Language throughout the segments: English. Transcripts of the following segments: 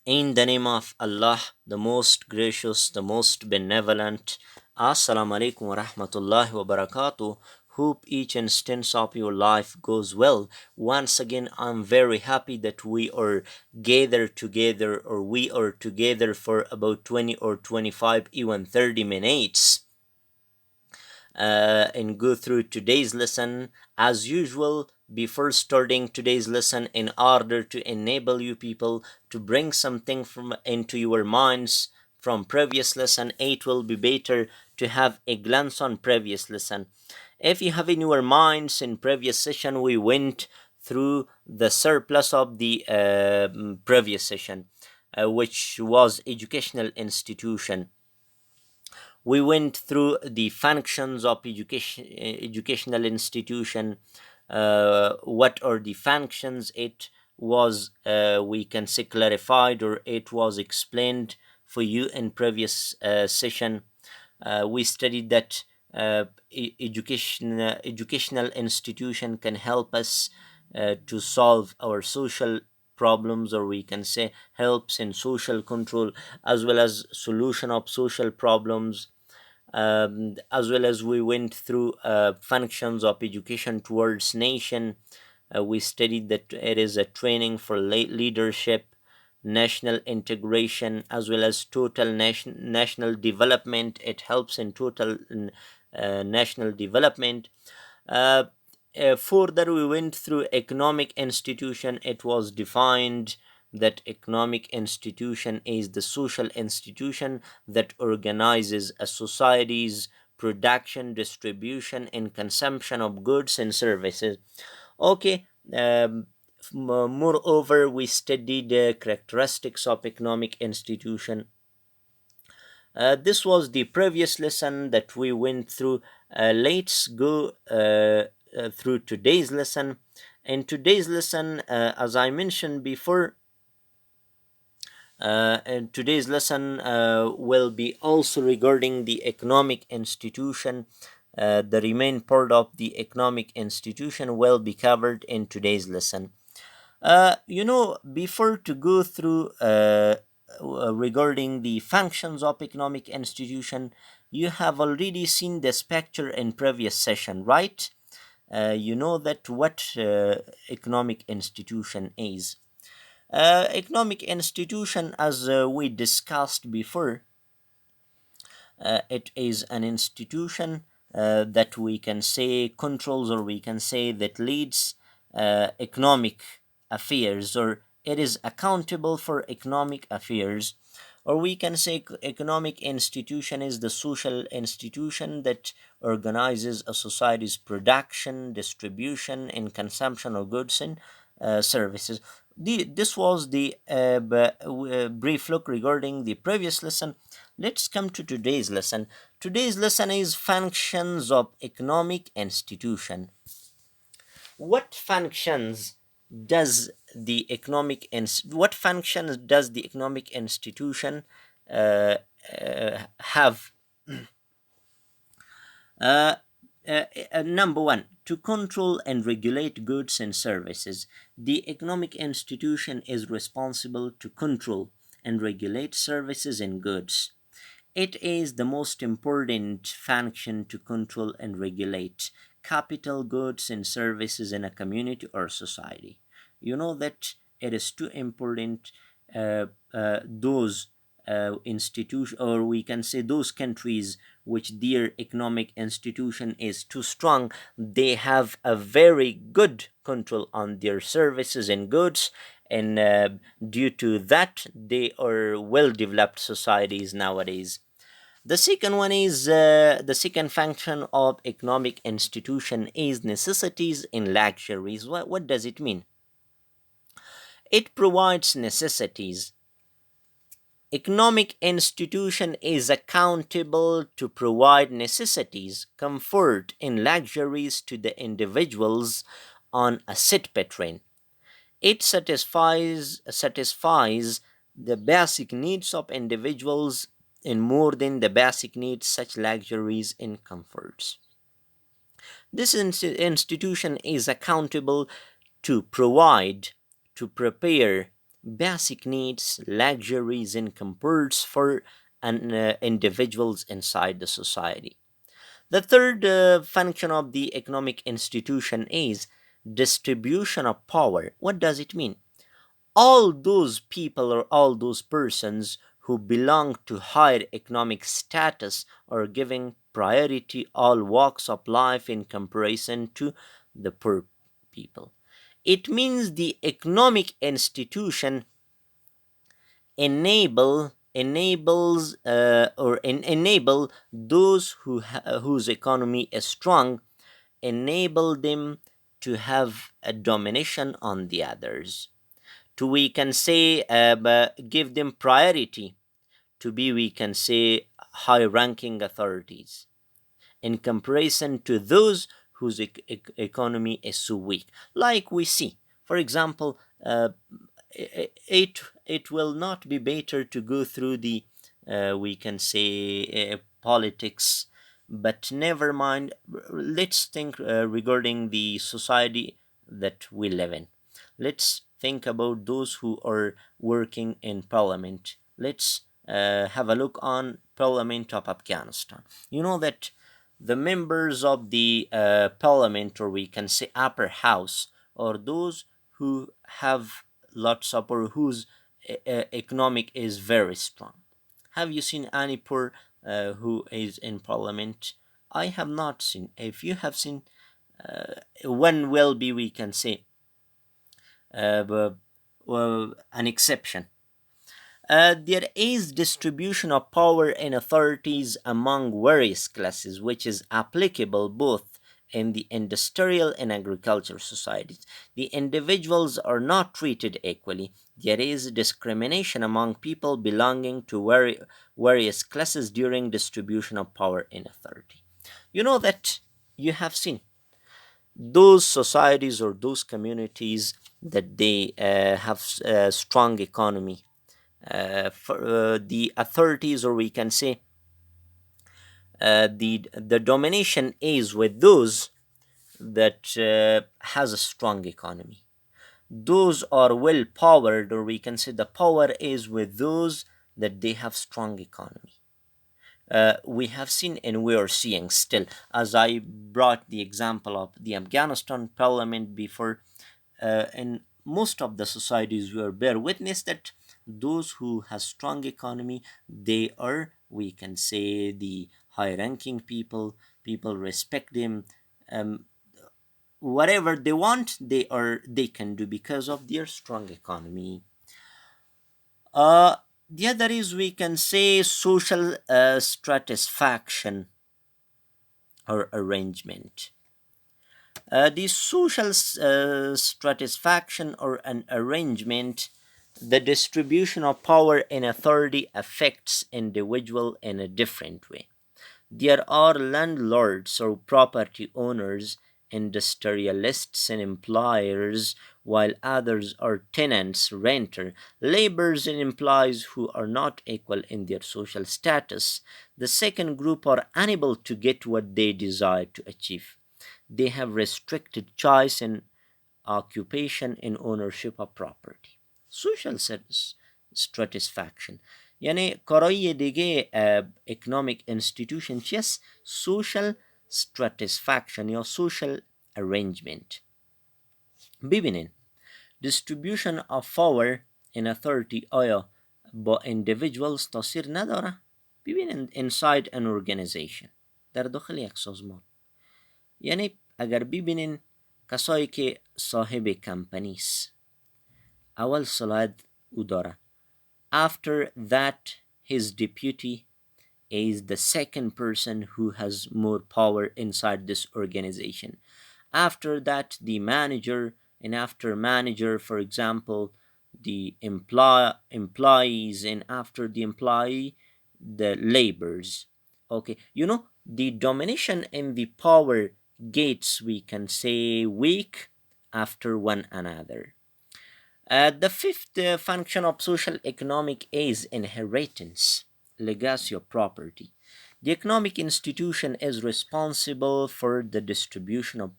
In the name of Allah, the most gracious, the most benevolent. Assalamu alaikum wa rahmatullahi wa barakatuh. Hope each instance of your life goes well. Once again, I'm very happy that we are gathered together, or we are together for about 20 or 25, even 30 minutes and go through today's lesson. As usual, before starting today's lesson, in order to enable you people to bring something from into your minds from previous lesson, it will be better to have a glance on previous lesson. If you have in your minds, in previous session we went through the surplus of the previous session, which was educational institution. We went through the functions of educational institution. What are the functions? It was, we can say, clarified, or it was explained for you in previous session. We studied that educational institution can help us to solve our social problems, or we can say helps in social control, as well as solution of social problems. As well as we went through functions of education towards nation. We studied that it is a training for leadership, national integration, as well as total national development. It helps in total national development. uh, Further, we went through economic institution. It was defined that economic institution is the social institution that organizes a society's production, distribution, and consumption of goods and services. Okay. Moreover, we studied the characteristics of economic institution. This was the previous lesson that we went through. Let's go through today's lesson. In today's lesson, as I mentioned before, and today's lesson will be also regarding the economic institution. The remaining part of the economic institution will be covered in today's lesson. Before to go through regarding the functions of economic institution, you have already seen this picture in previous session, right? You know that what economic institution is. Economic institution, as we discussed before, it is an institution that we can say controls, or we can say that leads economic affairs, or it is accountable for economic affairs. Or we can say economic institution is the social institution that organizes a society's production, distribution, and consumption of goods and services. This was the brief look regarding the previous lesson. Let's come to today's lesson. Today's lesson is functions of economic institution. What functions does what functions does the economic institution have? Uh, Number one, to control and regulate goods and services. The economic institution is responsible to control and regulate services and goods. It is the most important function to control and regulate capital, goods, and services in a community or society. You know that it is too important. Those institution, or we can say those countries which their economic institution is too strong, they have a very good control on their services and goods, and due to that they are well developed societies nowadays. The second one is the second function of economic institution is necessities and luxuries. What does it mean? It provides necessities. Economic institution is accountable to provide necessities, comfort, and luxuries to the individuals on a set pattern. It satisfies the basic needs of individuals, and more than the basic needs, such luxuries and comforts. This institution is accountable to provide, to prepare, basic needs, luxuries, and comforts for individuals inside the society. The third function of the economic institution is distribution of power. What does it mean? All those people or all those persons who belong to higher economic status are giving priority all walks of life in comparison to the poor people. It means the economic institution enable those whose economy is strong, enable them to have a domination on the others, to, we can say, give them priority to be, we can say, high ranking authorities in comparison to those whose economy is so weak. Like we see, for example, it will not be better to go through the, we can say, politics, but never mind. Let's think regarding the society that we live in. Let's think about those who are working in parliament. Let's have a look on parliament of Afghanistan. You know that the members of the parliament, or we can say upper house, or those who have lots of, or whose economic is very strong. Have you seen any poor who is in parliament? I have not seen. If you have seen, one will be, we can say, well, an exception. There is distribution of power and authorities among various classes, which is applicable both in the industrial and agricultural societies. The individuals are not treated equally. There is discrimination among people belonging to various classes during distribution of power and authority. You know that you have seen those societies or those communities that they have a strong economy, for the authorities, or we can say, the domination is with those that has a strong economy. Those are well powered, or we can say the power is with those that they have strong economy. We have seen and we are seeing still, as I brought the example of the Afghanistan parliament before, in most of the societies we are bear witness that those who have strong economy, they are, we can say, the high ranking people respect them. um, Whatever they want, they can do because of their strong economy. uh the other is, we can say, social stratisfaction or arrangement. The social stratisfaction or an arrangement, the distribution of power and authority affects individual in a different way. There are landlords or property owners, industrialists and employers, while others are tenants, renter, laborers and employees who are not equal in their social status. The second group are unable to get what they desire to achieve. They have restricted choice in occupation and ownership of property. Social stratisfaction یعنی کارایی دیگه economic institution چیست؟ social stratisfaction یا social arrangement. ببینین distribution of power and authority آیا با individuals تاثیر نداره؟ ببینین inside an organization، در داخل یک سازمان، یعنی اگر ببینین کسایی که صاحب کمپانی است، اول صلاحیت او داره. After that, his deputy is the second person who has more power inside this organization. After that, the manager, and after manager, for example, the employees, and after the employee, the laborers. Okay, you know, the domination and the power gates, we can say, weak after one another. The fifth function of social economic is inheritance, legacy of property. The economic institution is responsible for the distribution of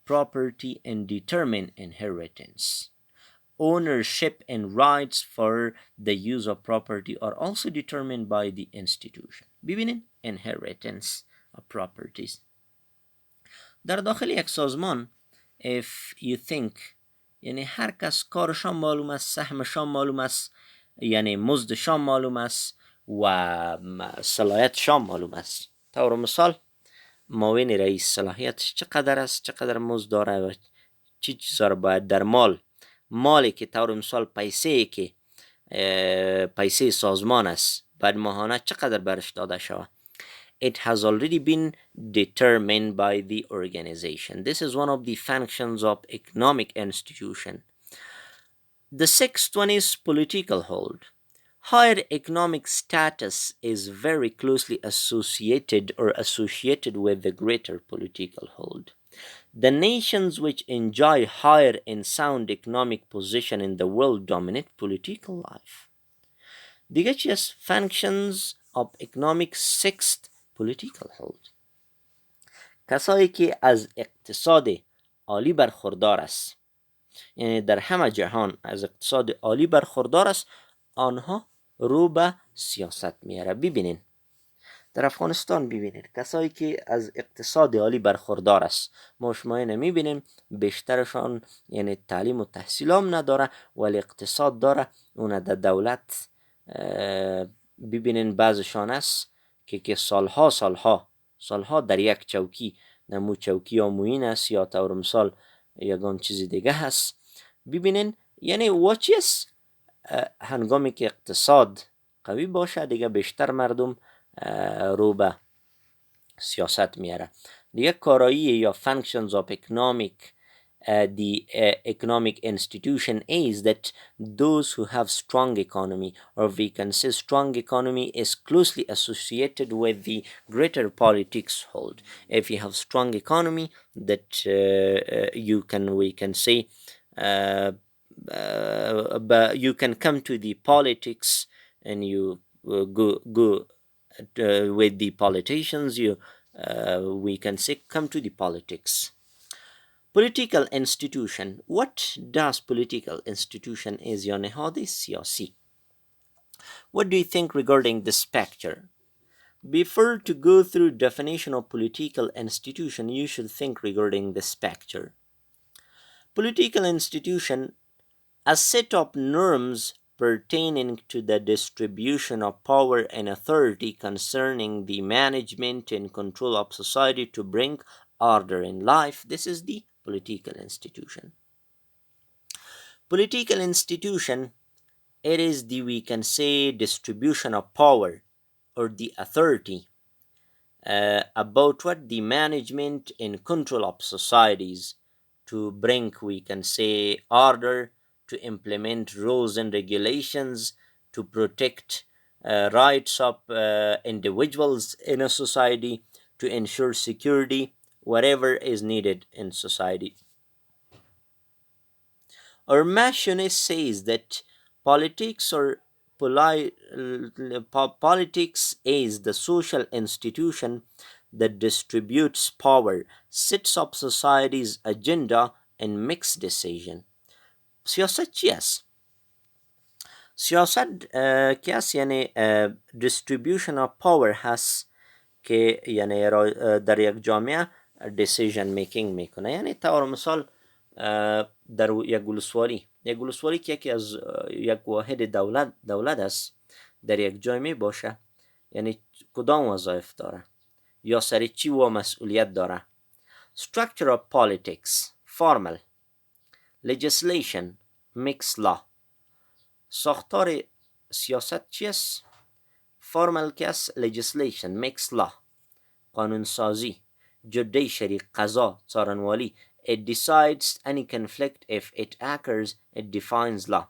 property and determine inheritance. ownership and rights for the use of property are also determined by the institution. ببینین inheritance of properties در داخل یک سازمان if you think یعنی هر کس کارشان معلوم است، سهمشان معلوم است، یعنی مزدشان معلوم است و صلاحیتشان معلوم است. طور مثال معاون رئیس صلاحیتش چقدر است، چقدر مزد داره و چی چیزا رو باید در مالی که طور مثال پیسه سازمان است بعد ماهانه چقدر برش داده شود. It has already been determined by the organization. This is one of the functions of economic institution. The sixth one is political hold. Higher economic status is very closely associated with the greater political hold. The nations which enjoy higher and sound economic position in the world dominate political life. دیگه چی است؟ Functions of economic sixth political hold. کسایی که از اقتصاد عالی برخوردار است، یعنی در همه جهان از اقتصاد عالی برخوردار است، آنها رو به سیاست میاره. ببینین در افغانستان ببینید کسایی که از اقتصاد عالی برخوردار است، ما شما اینو میبینیم بیشترشان یعنی تعلیم و تحصیل هم نداره ولی اقتصاد داره. اون در دولت ببینین بعضشان است که سالها در یک چوکی، نمو چوکی آموین است یا طور مثال یگان چیزی دیگه هست. ببینین یعنی واچی است هنگامی که اقتصاد قوی باشه دیگه بیشتر مردم رو به سیاست میاره. دیگه کارایی یا functions of the economic institution is that those who have strong economy, or we can say strong economy is closely associated with the greater politics hold. If you have strong economy that we can say you can come to the politics and you go with the politicians, we can say come to the politics. Political institution. What does political institution is یا نهاد سیاسی. What do you think regarding this picture? Before to go through definition of political institution, you should think regarding this picture. Political institution, a set of norms pertaining to the distribution of power and authority concerning the management and control of society to bring order in life. This is the political institution. Political institution, it is the, we can say, distribution of power or the authority about what the management and control of societies to bring, we can say, order, to implement rules and regulations, to protect rights of individuals in a society, to ensure security, whatever is needed in society. Our Machonist says that politics is the social institution that distributes power, sets up society's agenda, and makes decision. سیاست چی است؟ سیاست که است یعنی distribution of power هست که یعنی در یک جامعه decision making میکنه. یعنی طور مثال در یک ولسوالی که یکی از یک واحد دولت است در یک جای می باشه، یعنی کدام وظایف داره یا سر چی و مسئولیت داره. Structure of politics. Formal. Legislation. Mixed law. ساختار سیاست چی است؟ Formal که است legislation. Mixed law. قانون سازی. Judiciary. قضا. څارنوالی. It decides any conflict if it occurs. It defines law.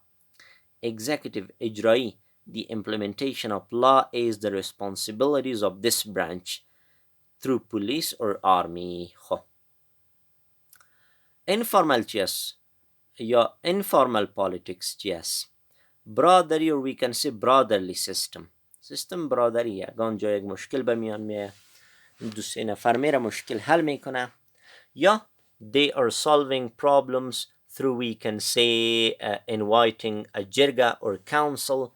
Executive. إجرایی. The implementation of law is the responsibilities of this branch through police or army. Informal چی است؟ یا informal politics چی است؟ brotherly, or we can say brotherly system brotherly. یگان جا یک مشکل به میان میه، دو سه نفر میره مشکل حل میکنه، یا they are solving problems through, we can say, inviting a jirga or council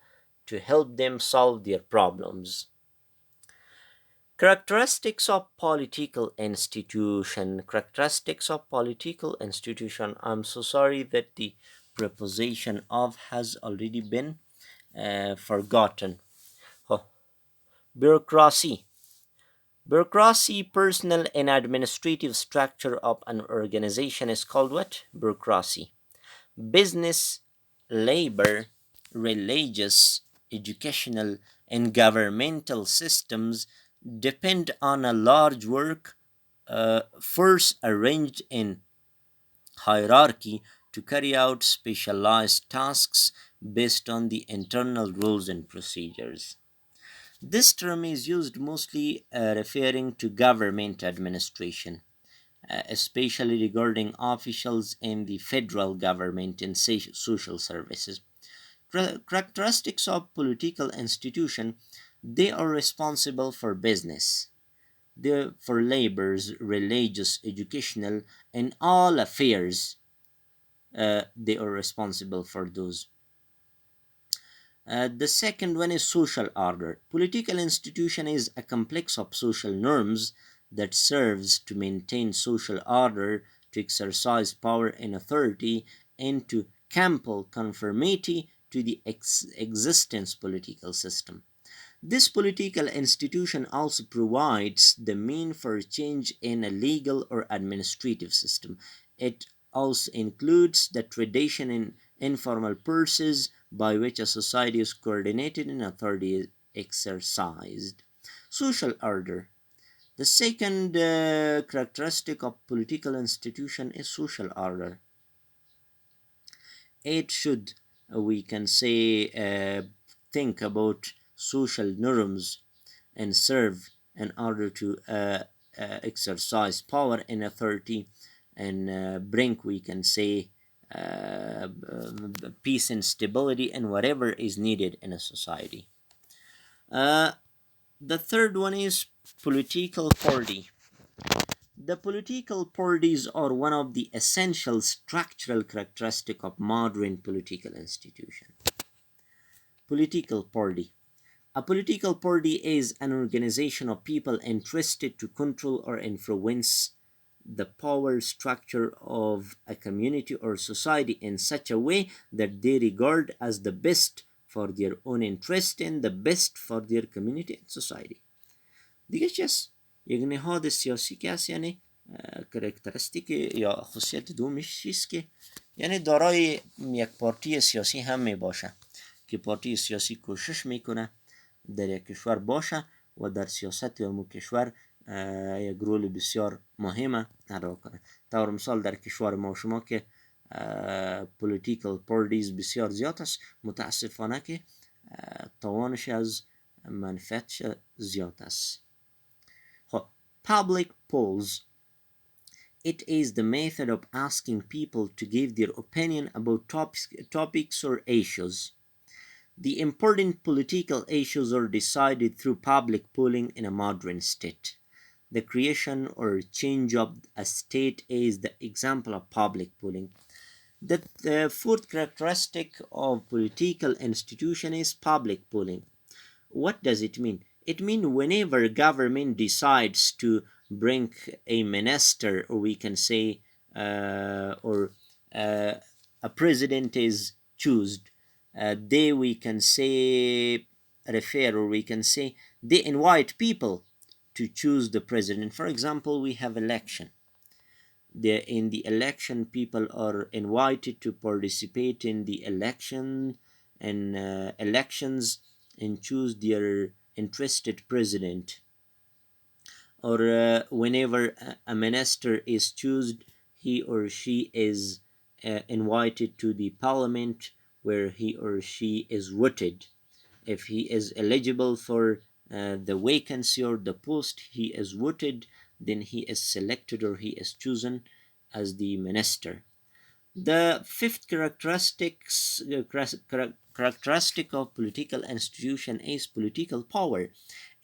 to help them solve their problems. Characteristics of political institution. Characteristics of political institution. I'm so sorry that the preposition of has already been forgotten. Oh, bureaucracy. Bureaucracy, personal and administrative structure of an organization is called what? Bureaucracy. Business, labor, religious, educational, and governmental systems depend on a large work force arranged in hierarchy to carry out specialized tasks based on the internal rules and procedures. This term is used mostly referring to government administration, especially regarding officials in the federal government and social services. Characteristics of political institution: they are responsible for business, for labors, religious, educational, and all affairs. They are responsible for those. The second one is social order. Political institution is a complex of social norms that serves to maintain social order, to exercise power and authority, and to compel conformity to the existence political system. This political institution also provides the mean for change in a legal or administrative system. It also includes the tradition and informal process by which a society is coordinated and authority is exercised. Social order. The second characteristic of political institution is social order. It should, we can say, think about social norms and serve in order to exercise power and authority and bring, we can say, peace and stability and whatever is needed in a society. Uh, the third one is political party. The political parties are one of the essential structural characteristics of modern political institution. Political party. A political party is an organization of people interested to control or influence the power structure of a community or society in such a way that they regard as the best for their own interest and the best for their community and society. دیگه چی هست؟ یک نهاد سیاسی که هست یعنی کرکترستیک یا خصوصیت دومش چیست که یعنی دارای یک پارتی سیاسی هم می باشه که پارتی سیاسی کوشش میکنه در یک کشور باشه و در سیاست یا کشور یک رول بسیار مهمه ادا کنه. طور مثال در کشور ما و شما که political parties بسیار زیاد است، متاسفانه که توانش از منفعتش زیاد است. Public polls. It is the method of asking people to give their opinion about topics or issues. The important political issues are decided through public polling in a modern state. The creation or change of a state is the example of public polling. The fourth characteristic of political institution is public polling. What does it mean? It means whenever government decides to bring a minister, or we can say, or a president is chosen, they, we can say, refer, or we can say, they invite people to choose the president. For example, we have election. In the election, people are invited to participate in the election and elections and choose their interested president. Or whenever a minister is chosen, he or she is invited to the parliament where he or she is voted. If he is eligible for the vacancy or the post, he is voted, then he is selected or he is chosen as the minister. The fifth characteristic of political institution is political power.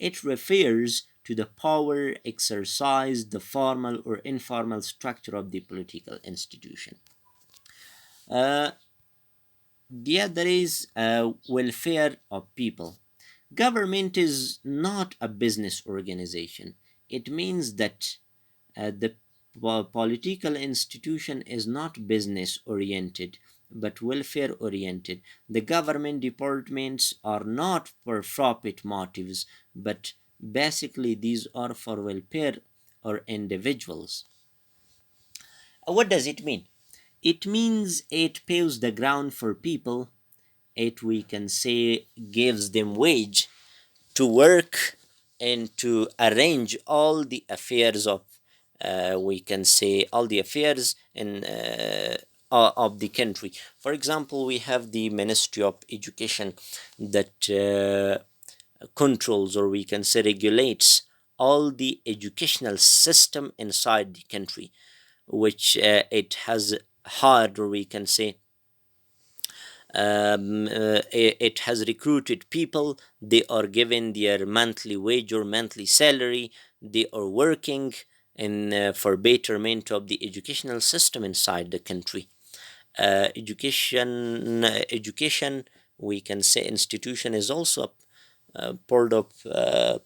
It refers to the power exercised, the formal or informal structure of the political institution. Uh, the other is welfare of people. Government is not a business organization. It means that the political institution is not business oriented but welfare oriented. The government departments are not for profit motives, but basically these are for welfare or individuals. What does it mean? It means it paves the ground for people. It, we can say, gives them wage to work and to arrange all the affairs of, we can say, all the affairs in of the country. For example, we have the Ministry of Education that controls, or we can say regulates, all the educational system inside the country, which it has hired, or we can say it has recruited people. They are given their monthly wage or monthly salary. They are working in for betterment of the educational system inside the country. Education, we can say, institution is also part of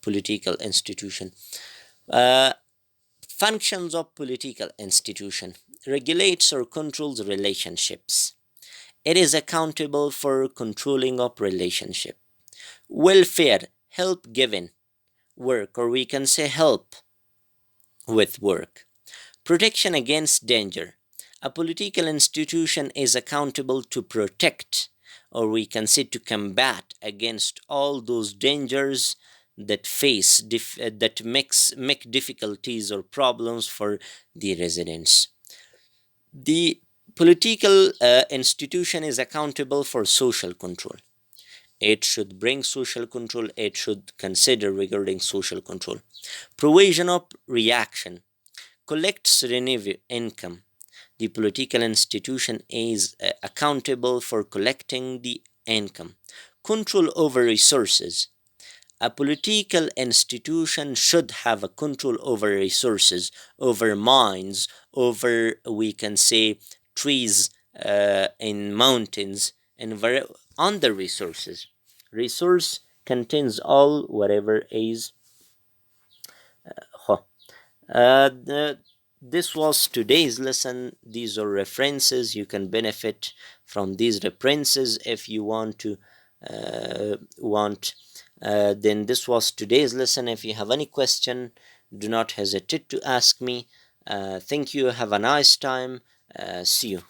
political institution. uh, Functions of political institution: regulates or controls relationships. It is accountable for controlling of relationship. Welfare, help given, work, or we can say help with work. Protection against danger. A political institution is accountable to protect, or we can say to combat against all those dangers that that make difficulties or problems for the residents. The political institution is accountable for social control. It should bring social control. It should consider regarding social control. Provision of reaction, collects revenue income. The political institution is accountable for collecting the income. Control over resources. A political institution should have a control over resources, over mines, over, we can say, trees in mountains, and on the resources. Resource contains all whatever is. Huh. This was today's lesson. These are references. You can benefit from these references if you want to. Then this was today's lesson. If you have any question, do not hesitate to ask me. Thank you. Have a nice time. See you.